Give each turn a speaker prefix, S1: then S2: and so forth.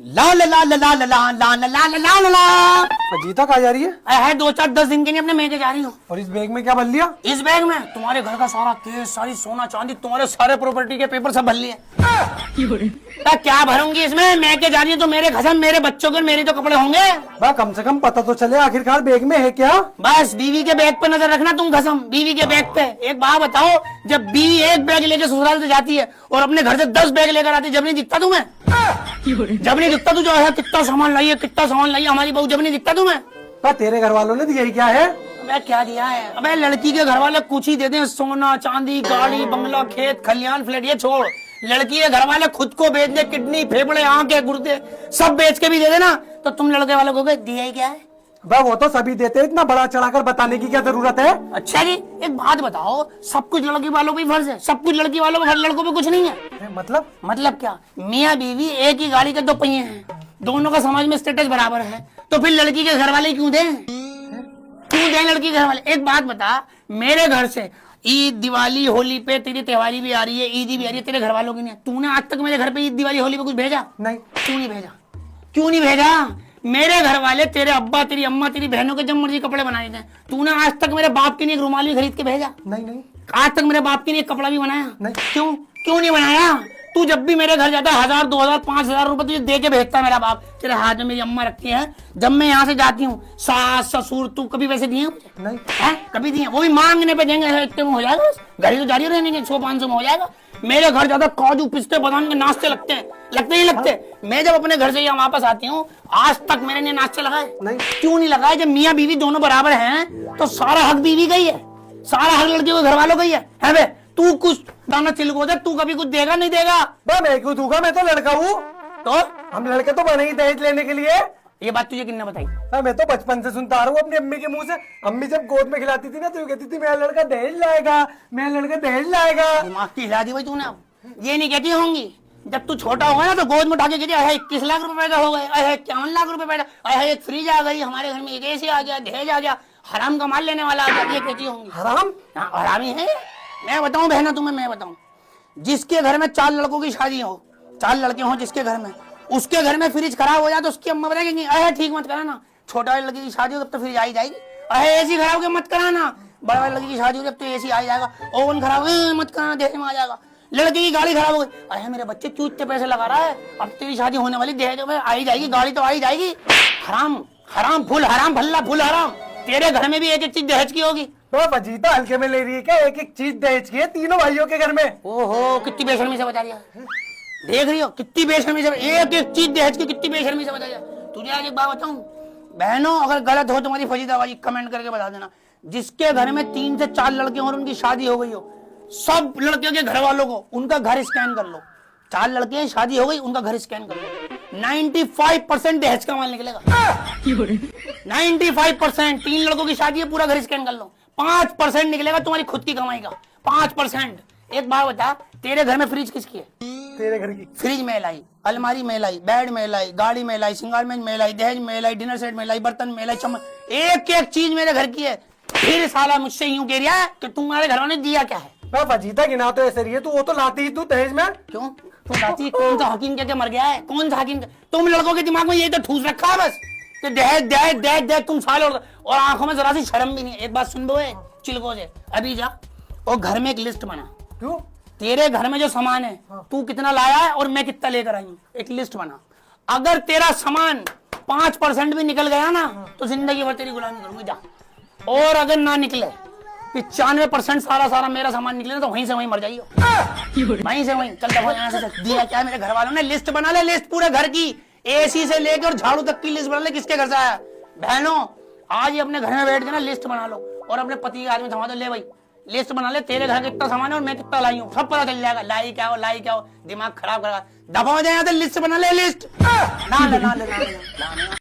S1: ला ला ला ला ला ला ला ला ला ला ला ला ला।
S2: जीता कहाँ जा रही है?
S1: है 2-4-10 दिन के लिए अपने मैके जा रही हूँ।
S2: और इस बैग में क्या भर लिया?
S1: इस बैग में तुम्हारे घर का सारा केस, सारी सोना चांदी, तुम्हारे सारे प्रॉपर्टी के पेपर सब भर लिए। क्या भरूंगी इसमें? मैके जा रही है तो मेरे खसम, मेरे बच्चों के मेरे तो कपड़े होंगे।
S2: बा कम से कम पता तो चले आखिरकार बैग में है क्या।
S1: बस बीवी के बैग पे नजर रखना तुम खसम, बीवी के बैग पे। एक बात बताओ, जब बीवी एक बैग लेके ससुराल से जाती है और अपने घर से 10 बैग लेकर आती है, जब नहीं दिखता तुम्हें? जब नहीं दिखता तू जो है कितना सामान लाइए, कितना सामान लाइए हमारी बहू, जब नहीं दिखता तुम्हें?
S2: बा तेरे घर वालों ने दिया ही क्या है?
S1: मैं क्या दिया है? अबे लड़की के घर वाले कुछ ही देते हैं, सोना चांदी, गाड़ी, बंगला, खेत खलियान, फ्लैट। ये छोड़, लड़की के घर वाले खुद को बेच दे, किडनी, फेफड़े, आंखें, गुर्दे सब बेच के भी दे देना, तो तुम लड़के वालों को दिया ही क्या है?
S2: बा वो तो सभी देते हैं, इतना बड़ा चढ़ाकर बताने की क्या जरूरत है?
S1: अच्छा जी, एक बात बताओ, सब कुछ लड़की वालों पे फर्ज है, सब कुछ लड़की वालों पे, लड़कों पे कुछ नहीं है? मतलब क्या? मियाँ बीवी एक ही गाड़ी के 2 पहिए हैं, दोनों का समाज में स्टेटस बराबर है, तो फिर लड़की के घर वाले क्यों दें? क्यों दें लड़की के घर वाले? एक बात बता, मेरे घर से ईद, दिवाली, होली पे तेरी त्योहारी भी आ रही है, ईद भी आ रही है, तेरे घर वालों की नहीं। तूने आज तक मेरे घर पे ईद, दिवाली, होली पे कुछ भेजा?
S2: नहीं।
S1: क्यों नहीं भेजा? क्यों नहीं भेजा? मेरे घर वाले, तेरे अब्बा, तेरी अम्मा, तेरी बहनों के जब मर्जी कपड़े बनाए थे। तूने आज तक मेरे बाप के लिए एक रुमाल भी खरीद के भेजा?
S2: नहीं।
S1: आज तक मेरे बाप के लिए एक कपड़ा भी बनाया?
S2: नहीं।
S1: क्यों नहीं बनाया? तू जब भी मेरे घर जाता है 1000, 2000, 5000 रुपए तुझे दे के भेजता है मेरा बाप। तेरे हाथ में मेरी अम्मा रखती है, जब मैं यहाँ से जाती हूँ, सास ससुर, तू कभी वैसे दिए मुझे?
S2: नहीं।
S1: है? कभी दिए? वो भी मांगने पे देंगे, इतने में हो जाएगा बस, घर ही तो जारी रहने के 100-500 में हो जाएगा। मेरे घर ज्यादा काजू, पिस्ते, बादाम के नाश्ते लगते हैं, लगते ही लगते। मैं जब अपने घर से यहाँ वापस आती हूँ, आज तक मैंने ने नाश्ते लगाए?
S2: नहीं।
S1: क्यों नहीं लगाए? जब मियाँ बीवी दोनों बराबर हैं, तो सारा हक बीवी का ही है, सारा हक लड़की को घर वालों का ही है बे? तू कुछ दाना चिलको दे, तू कभी कुछ देगा नहीं देगा?
S2: मैं क्यों दूंगा, मैं तो लड़का हूँ।
S1: तो
S2: हम लड़के तो बने ही दहेज लेने के लिए।
S1: ये बात तुझे किसने बताई?
S2: मैं तो बचपन से सुनता आ रहा हूँ अपनी अम्मी के मुंह से। अम्मी जब गोद में खिलाती थी ना, तो कहती थी मेरा लड़का दहेज लाएगा, मेरा लड़का दहेज लाएगा।
S1: दिमाग की हिला दी भाई तूने। ये नहीं कहती होंगी जब तू छोटा होगा ना, तो गोद में उठा के कहती है 21 लाख रुपए पैदा हो गए, 51 लाख रुपए पैदा, एक फ्रिज आ गई हमारे घर में, एक एसी आ गया, दहेज आ गया, हराम का माल लेने वाला आ गया। ये कहती होंगी।
S2: हराम?
S1: हाँ, हरामी है। मैं बताऊं बहना तुम्हें, मैं बताऊं, जिसके घर में 4 लड़कों की शादी हो, 4 लड़के हो जिसके घर में, उसके घर में फ्रिज खराब हो जाए तो उसकी अम्मा बताएगी ठीक मत कराना, छोटा वाले लड़की की शादी हो तब तो फ्रिज आ ही जाएगी। एसी खराब हो मत कराना, बड़े वाले लड़की की शादी हो जब तो एसी आ जाएगा। ओवन खराब मत कराना, दहेज में आ जाएगा। लड़की की गाड़ी खराब हो गई, मेरे बच्चे क्यों इतने पैसे लगा रहा है, अब तेरी शादी होने वाली, दहेज में आ ही जाएगी, गाड़ी तो आ ही जाएगी। हराम, हराम, फुल हराम, भल्ला फुल हराम। तेरे घर में भी एक एक चीज दहेज की होगी।
S2: तो बजीता हल्के में ले रही है क्या? एक एक चीज दहेज की है तीनों भाइयों के घर में।
S1: ओहो, कितनी बेशर्मी से बता दिया, देख रही हो कितनी बेशर्मी से, एक एक चीज दहेज की कितनी बेशर्मी से बता दिया। तुझे आज एक बात बताऊं बहनों, अगर गलत हो तुम्हारी फजीदाबाजी कमेंट करके बता देना। जिसके घर में 3 से 4 लड़के और उनकी शादी हो गई हो, सब लड़कियों के घर वालों को उनका घर स्कैन कर लो। 4 लड़के हैं, शादी हो गई, उनका घर स्कैन कर लो, 95% दहेज का माल निकलेगा। 95%। 3 लड़कों की शादी है, पूरा घर स्कैन कर लो, 5% निकलेगा तुम्हारी खुद की कमाई का, 5%। एक बात बता, तेरे घर में फ्रिज किसकी है?
S2: तेरे घर की।
S1: फ्रिज में लाई, अलमारी में लाई, बेड में लाई, गाड़ी में लाई, सिंगारमेंट में लाई, दहेज में लाई, डिनर सेट में लाई, बर्तन में लाई, चम्मच, एक एक चीज मेरे घर की है। फिर साला मुझसे यूं कह रहा है कि तुम्हारे घर ने दिया क्या है?
S2: बजीता गिना तो ऐसे रही है, तू वो तो लाती ही तू दहेज में।
S1: क्यों तू लाती? कौन सा हकीम क्या मर गया है? कौन सा हकीम? तुम लड़कों के दिमाग में ये तो ठूस रखा है बस, तो दहेज दहेज दहेज दहेज, तुम साले, और आंखों में जरा सी शर्म भी नहीं। एक बात सुन बो चिलको से, अभी जा और घर में एक लिस्ट बना।
S2: क्यों?
S1: तेरे घर में जो सामान है, तू कितना लाया है और मैं कितना लेकर आई हूँ, एक लिस्ट बना। अगर तेरा सामान 5% भी निकल गया ना, तो जिंदगी भर तेरी गुलामी करूंगी, जा। और अगर ना निकले 95% सारा मेरा सामान निकले ना, तो वहीं से वहीं मर जाइयो, वहीं से वहीं। चल दफा यहाँ से चल। दिया क्या मेरे घर वालों ने? लिस्ट बना ले, लिस्ट पूरे घर की, एसी से लेकर और झाड़ू तक की लिस्ट बना ले, किसके घर से आया। बहनों, आज ही अपने घर में बैठ के ना लिस्ट बना लो, और अपने पति के आदमी थमा दो, ले भाई लिस्ट बना ले, तेरे घर कितना सामान है और मैं कितना लाई हूँ, सब पता चल जाएगा। लाई क्या हो, दिमाग खराब करेगा। दबा हो जाए, लिस्ट बना ले, लिस्ट ना ले।